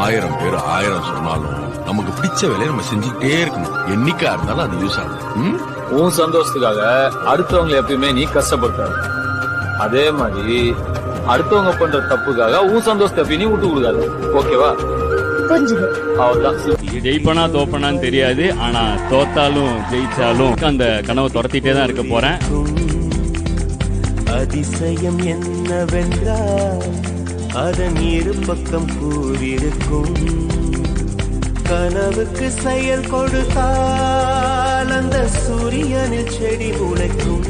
1000 பேர் 1000 சொன்னாலும் நமக்கு பிடிச்ச வேலையை நம்ம செஞ்சுக்கிட்டே இருக்கணும். என்னைக்கா இருந்தாலும் அது யூஸ் ஆகும். உன் சந்தோஷத்துக்காக அடுத்தவங்களை எப்பயுமே நீ கஷ்டப்படுத்தாரு. அதே மாதிரி அடுத்தவங்க பண்ற தப்புக்காக உன் சந்தோஷத்தை எப்பயும் நீ விட்டு கொடுக்காது. ஓகேவா? அவ்வளவுதான். ஜெயிப்பனா தோப்பனான்னு தெரியாது, ஆனா தோத்தாலும் ஜெயிச்சாலும் அந்த கனவை துரத்திட்டே தான் இருக்க போறேன். அதிசயம் என்னவென்றால் அதன் இரு பக்கம் கூறியிருக்கும். கனவுக்கு செயல் கொடுத்தால் அந்த சூரியனில் செடி முளைக்கும்.